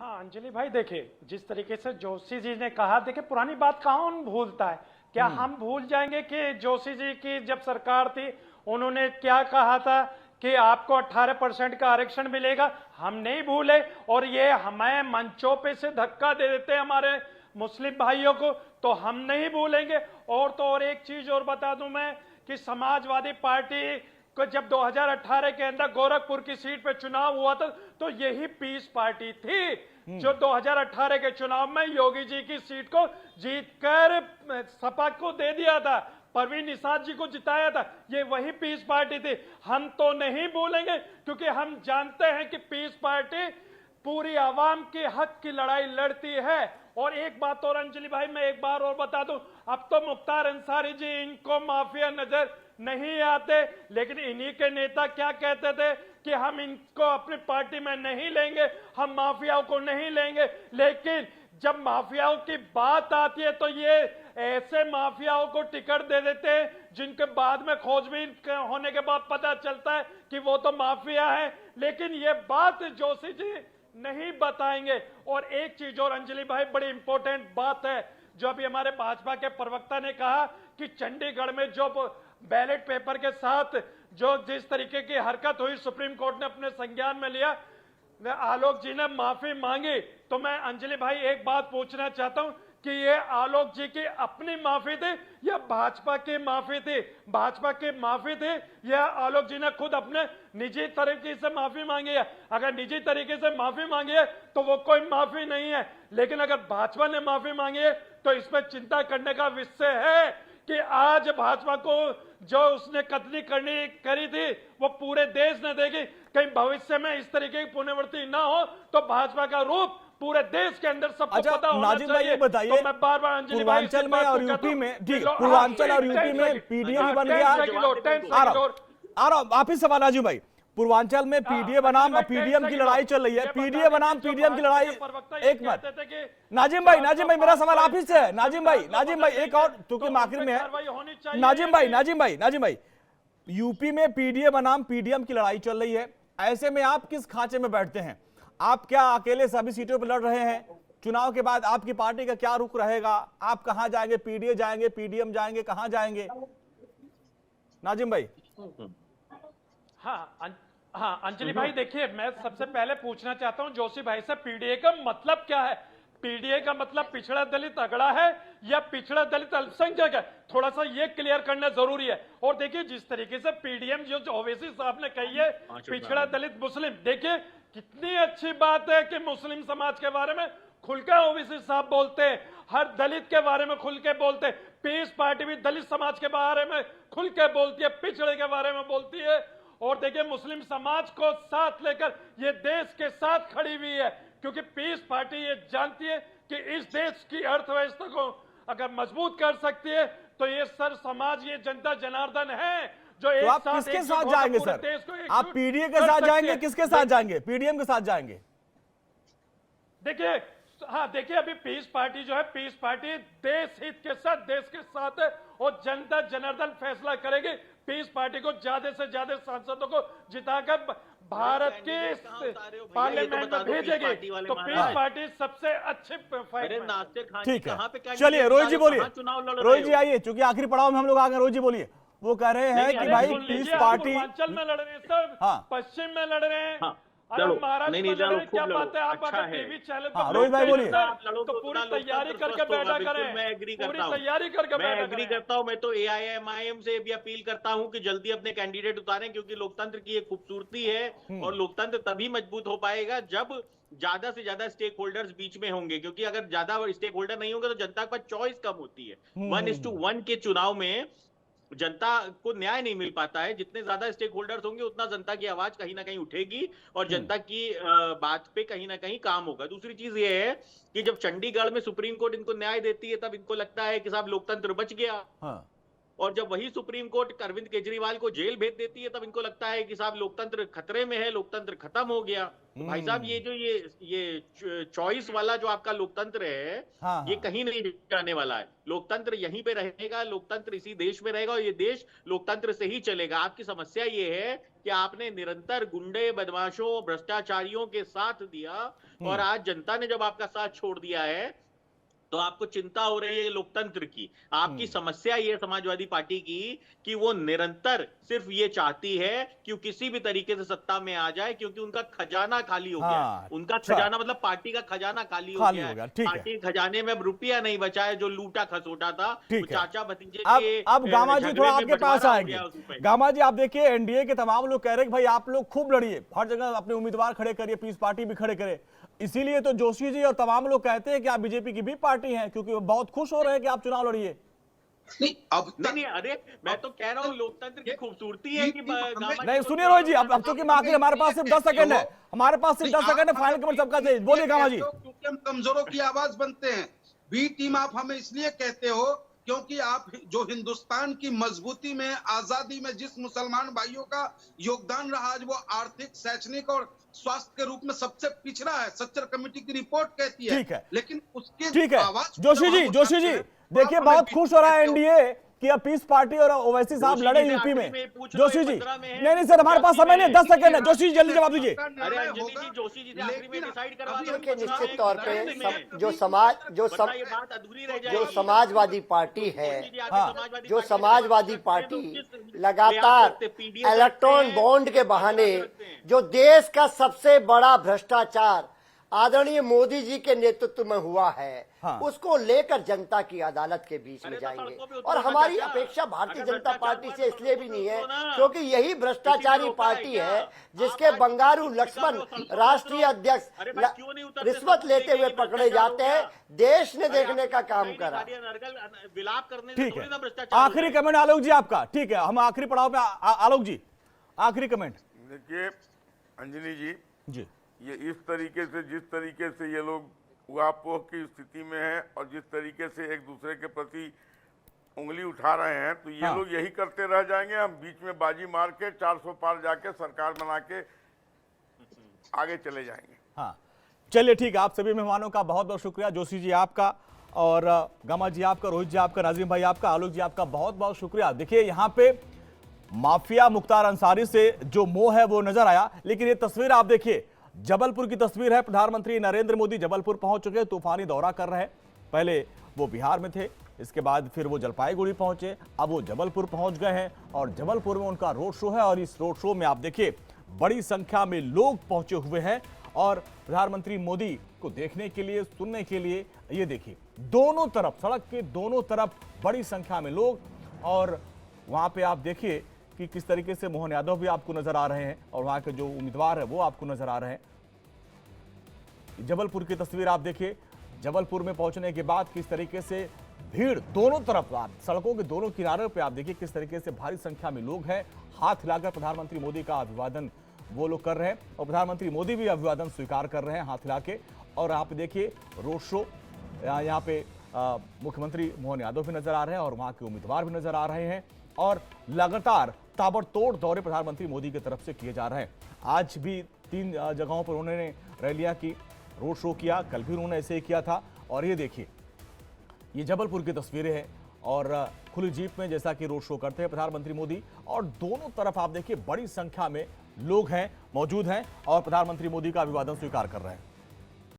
हाँ अंजलि भाई, देखिए जिस तरीके से जोशी जी ने कहा, देखिए पुरानी बात कौन भूलता है। क्या हम भूल जाएंगे कि जोशी जी की जब सरकार थी उन्होंने क्या कहा था कि आपको 18% का आरक्षण मिलेगा? हम नहीं भूले। और ये हमें मंचों पे से धक्का दे देते हैं हमारे मुस्लिम भाइयों को, तो हम नहीं भूलेंगे। और तो और एक चीज और बता दूं मैं कि समाजवादी पार्टी को जब 2018 के अंदर गोरखपुर की सीट पे चुनाव हुआ था तो यही पीस पार्टी थी जो 2018 के चुनाव में योगी जी की सीट को जीतकर सपा को दे दिया था, परवीन निषाद जी को जिताया था। ये वही पीस पार्टी थी। हम तो नहीं भूलेंगे क्योंकि हम जानते हैं कि पीस पार्टी पूरी आवाम के हक की लड़ाई लड़ती है। और एक बात और अंजलि भाई, मैं एक बार और बता दूं, अब तो मुख्तार अंसारी जी इनको माफिया नजर नहीं आते, लेकिन इन्हीं के नेता क्या कहते थे कि हम इनको अपनी पार्टी में नहीं लेंगे, हम माफियाओं को नहीं लेंगे। लेकिन जब माफियाओं की बात आती है तो ये ऐसे माफियाओं को टिकट दे देते हैं जिनके बाद में खोजबीन होने के बाद पता चलता है कि वो तो माफिया है। लेकिन ये बात जोशी जी नहीं बताएंगे। और एक चीज और अंजलि भाई, बड़ी इंपॉर्टेंट बात है जो अभी हमारे भाजपा के प्रवक्ता ने कहा कि चंडीगढ़ में जो बैलेट पेपर के साथ जो जिस तरीके की हरकत हुई सुप्रीम कोर्ट ने अपने संज्ञान में लिया, आलोक जी ने माफी मांगी। तो मैं अंजलि भाई एक बात पूछना चाहता हूं कि ये आलोक जी की अपनी माफी थी या भाजपा की माफी थी? भाजपा की माफी थी या आलोक जी ने खुद अपने निजी तरीके से माफी मांगी है? अगर निजी तरीके से माफी मांगी है तो वो कोई माफी नहीं है, लेकिन अगर भाजपा ने माफी मांगी है तो इसमें चिंता करने का विषय है कि आज भाजपा को जो उसने कतली करी थी वो पूरे देश ने देखी। कहीं भविष्य में इस तरीके की पुनरावृत्ति ना हो तो भाजपा का रूप पूरे देश के अंदर सबको पता होना चाहिए। बताइए, तो मैं बार-बार अंजलि भाई पूर्वांचल में और यूपी में, ठीक, पूर्वांचल और यूपी में पीडीए भी बन गया। आ रहा आप ही सवाल राजू भाई, पूर्वांचल में पीडीए बनाम पीडीएम की लड़ाई चल रही है, पीडीए बनाम पीडीएम की लड़ाई। एक मिनट नाजिम भाई मेरा सवाल आप ही से है। नाजिम भाई एक और, क्योंकि आखिर में है। नाजिम भाई यूपी में पीडीए बनाम पीडीएम की लड़ाई चल रही है, ऐसे में आप किस खांचे में बैठते हैं? आप क्या अकेले सभी सीटों पर लड़ रहे हैं? चुनाव के बाद आपकी पार्टी का क्या रुख रहेगा? आप कहां जाएंगे? पीडीए जाएंगे, पीडीएम जाएंगे, कहां जाएंगे नाजिम भाई? हाँ अंजलि भाई, देखिए मैं सबसे पहले पूछना चाहता हूं जोशी भाई से, पीडीए का मतलब क्या है? पीडीए का मतलब पिछड़ा दलित अगड़ा है या पिछड़ा दलित अल्पसंख्यक है? थोड़ा सा ये क्लियर करना जरूरी है। और देखिए जिस तरीके से पीडीएम जो ओवैसी साहब ने कही है पिछड़ा दलित मुस्लिम, देखिए कितनी अच्छी बात है कि मुस्लिम समाज के बारे में खुलकर ओवैसी साहब बोलते हैं, हर दलित के बारे में खुल के बोलते हैं। पीस पार्टी भी दलित समाज के बारे में खुल के बोलती है, पिछड़े के बारे में बोलती है। और देखिए मुस्लिम समाज को साथ लेकर ये देश के साथ खड़ी हुई है, क्योंकि पीस पार्टी ये जानती है कि इस देश की अर्थव्यवस्था को अगर मजबूत कर सकती है तो ये सर समाज, ये जनता जनार्दन है जो एक आप किसके साथ जाएंगे सर? आप पीडीए के साथ जाएंगे, किसके साथ जाएंगे? पीडीएम के साथ जाएंगे? देखिए अभी पीस पार्टी जो है, पीस पार्टी देश हित के साथ, देश के साथ है और जनता जनार्दन फैसला करेगी। पीस पार्टी को ज्यादा से ज्यादा सांसदों को जिताकर भारत के पार्लियामेंट में भेजेगी, तो पीस पार्टी सबसे अच्छे ठीक है। चलिए रोहित जी बोलिए, रोहित जी आइए, चूंकि आखिरी पड़ाव में हम लोग आ गए। रोहित जी बोलिए। वो कह रहे हैं कि भाई पीस पार्टी पूर्वांचल में लड़ रहे हैं सब, पश्चिम में लड़ रहे हैं, महाराष्ट्र में लड़ रहे हैं। क्या बात है, आप अगर टीवी चैनल पर रोहित भाई बोलिए तो पूरी तैयारी करके बैठा करें। मैं एग्री पूरी करता हूं, तैयारी करके मैं एग्री करता हूं। मैं तो एआईएमआईएम से भी अपील करता हूं कि जल्दी अपने कैंडिडेट उतारें, क्योंकि लोकतंत्र की एक खूबसूरती है और लोकतंत्र तभी मजबूत हो पाएगा जब ज्यादा से ज्यादा स्टेक होल्डर्स बीच में होंगे, क्योंकि अगर ज्यादा स्टेक होल्डर नहीं होंगे तो जनता के पास चॉइस कम होती है। 1:1 के चुनाव में जनता को न्याय नहीं मिल पाता है। जितने ज्यादा स्टेक होल्डर्स होंगे उतना जनता की आवाज कहीं ना कहीं उठेगी और जनता की बात पे कहीं ना कहीं काम होगा। दूसरी चीज ये है कि जब चंडीगढ़ में सुप्रीम कोर्ट इनको न्याय देती है तब इनको लगता है कि साहब लोकतंत्र बच गया। और जब वही सुप्रीम कोर्ट अरविंद केजरीवाल को जेल भेज देती है, तब इनको लगता है कि साहब लोकतंत्र खतरे में है, लोकतंत्र खत्म हो गया। तो भाई साहब ये जो ये चॉइस वाला जो आपका लोकतंत्र है, हाँ, ये कहीं नहीं जाने वाला है। लोकतंत्र यहीं पे रहेगा, लोकतंत्र इसी देश में रहेगा और ये देश लोकतंत्र से ही चलेगा। आपकी समस्या ये है कि आपने निरंतर गुंडे, बदमाशों, भ्रष्टाचारियों के साथ दिया और आज जनता ने जब आपका साथ छोड़ दिया है तो आपको चिंता हो रही है लोकतंत्र की। आपकी समस्या ये है समाजवादी पार्टी की कि वो निरंतर सिर्फ ये चाहती है कि वो किसी भी तरीके से सत्ता में आ जाए, क्योंकि उनका खजाना खाली हो गया है। उनका खजाना मतलब पार्टी का खजाना खाली हो गया है। पार्टी खजाने में अब रुपया नहीं बचा है, जो लूटा खसोटा था वो चाचा भतीजे के। अब गामा जी थोड़ा आपके पास आएंगे। गामा जी आप देखिए, एनडीए के तमाम लोग कह रहे हैं कि भाई आप लोग खूब लड़िए, हर जगह अपने उम्मीदवार खड़े करिए, पीस पार्टी भी खड़े करे। इसीलिए तो जोशी जी और तमाम लोग कहते हैं कि आप बीजेपी की भी पार्टी हैं, क्योंकि वो बहुत खुश हो रहे हैं कि आप चुनाव लड़िए। नहीं, अरे मैं तो कह रहा हूँ लोकतंत्र की खूबसूरती है कि नहीं सुनिए रोहित जी, अब तो कि आखिर हमारे पास सिर्फ 10 सेकंड है, हमारे पास सिर्फ 10 सेकंड है, फाइनल कमेंट सबका चाहिए। बोलिए गामा जी। क्योंकि हम कमजोरों की आवाज बनते हैं। बी टीम आप हमें इसलिए कहते हो क्योंकि आप जो हिंदुस्तान की मजबूती में, आजादी में जिस मुसलमान भाइयों का योगदान रहा, आज वो आर्थिक, शैक्षणिक और स्वास्थ्य के रूप में सबसे पिछड़ा है, सच्चर कमेटी की रिपोर्ट कहती है। ठीक है, लेकिन उसके ठीक है आवाज जोशी जी देखिए, बहुत खुश हो रहा है एनडीए कि अब पीस पार्टी और ओवैसी साहब लड़े यूपी में। जोशी जी नहीं सर, हमारे पास समय नहीं, 10 सेकंड है। जोशी जी जल्दी जवाब दीजिए। निश्चित तौर पे जो समाजवादी पार्टी है, जो समाजवादी पार्टी लगातार इलेक्ट्रॉन बॉन्ड के बहाने जो देश का सबसे बड़ा भ्रष्टाचार आदरणीय मोदी जी के नेतृत्व में हुआ है, उसको लेकर जनता की अदालत के बीच में जाएंगे। और हमारी अपेक्षा भारतीय जनता पार्टी से इसलिए भी नहीं है क्योंकि यही भ्रष्टाचारी पार्टी है जिसके बंगारू लक्ष्मण राष्ट्रीय अध्यक्ष रिश्वत लेते हुए पकड़े जाते हैं। देश ने देखने का काम करा। ठीक है, आखिरी कमेंट आलोक जी आपका। ठीक है, हम आखिरी पड़ाव पे आलोक जी आखिरी कमेंट। देखिए अंजलि जी, जी ये इस तरीके से, जिस तरीके से ये लोग उहापोह की स्थिति में हैं और जिस तरीके से एक दूसरे के प्रति उंगली उठा रहे हैं, तो ये लोग यही करते रह जाएंगे। हम बीच में बाजी मार के 400 पार जाके सरकार बना के आगे चले जाएंगे। हाँ चलिए ठीक है, आप सभी मेहमानों का बहुत बहुत शुक्रिया। जोशी जी आपका, और गामा जी आपका, रोहित जी आपका, नाजिम भाई आपका, आलोक जी आपका बहुत बहुत शुक्रिया। देखिए यहाँ पे माफिया मुख्तार अंसारी से जो मोह है वो नजर आया, लेकिन ये तस्वीर आप देखिए, जबलपुर की तस्वीर है। प्रधानमंत्री नरेंद्र मोदी जबलपुर पहुंच चुके, तूफानी दौरा कर रहे हैं। पहले वो बिहार में थे, इसके बाद फिर वो जलपाईगुड़ी पहुंचे, अब वो जबलपुर पहुंच गए हैं और जबलपुर में उनका रोड शो है। और इस रोड शो में आप देखिए बड़ी संख्या में लोग पहुंचे हुए हैं और प्रधानमंत्री मोदी को देखने के लिए, सुनने के लिए। ये देखिए दोनों तरफ, सड़क के दोनों तरफ बड़ी संख्या में लोग, और वहां पे आप देखिए कि किस तरीके से मोहन यादव भी आपको नजर आ रहे हैं और वहां के जो उम्मीदवार है वो आपको नजर आ रहे हैं। जबलपुर की तस्वीर आप देखिए, जबलपुर में पहुंचने के बाद किस तरीके से भीड़ दोनों तरफ, सड़कों के दोनों किनारों पे आप देखिए किस तरीके से भारी संख्या में लोग हैं। हाथ हिलाकर प्रधानमंत्री मोदी का अभिवादन वो लोग कर रहे हैं और प्रधानमंत्री मोदी भी अभिवादन स्वीकार कर रहे हैं हाथ हिला के। और आप देखिए रोड शो, यहाँ पे मुख्यमंत्री मोहन यादव भी नजर आ रहे हैं और वहां के उम्मीदवार भी नजर आ रहे हैं और लगातार ताबड़तोड़ दौरे प्रधानमंत्री मोदी की तरफ से किए जा रहे हैं। आज भी 3 जगहों पर उन्होंने रैलियां की, रोड शो किया, कल भी उन्होंने ऐसे ही किया था। और ये देखिए, ये जबलपुर की तस्वीरें हैं और खुली जीप में जैसा कि रोड शो करते हैं प्रधानमंत्री मोदी, और दोनों तरफ आप देखिए बड़ी संख्या में लोग हैं, मौजूद हैं और प्रधानमंत्री मोदी का अभिवादन स्वीकार कर रहे हैं।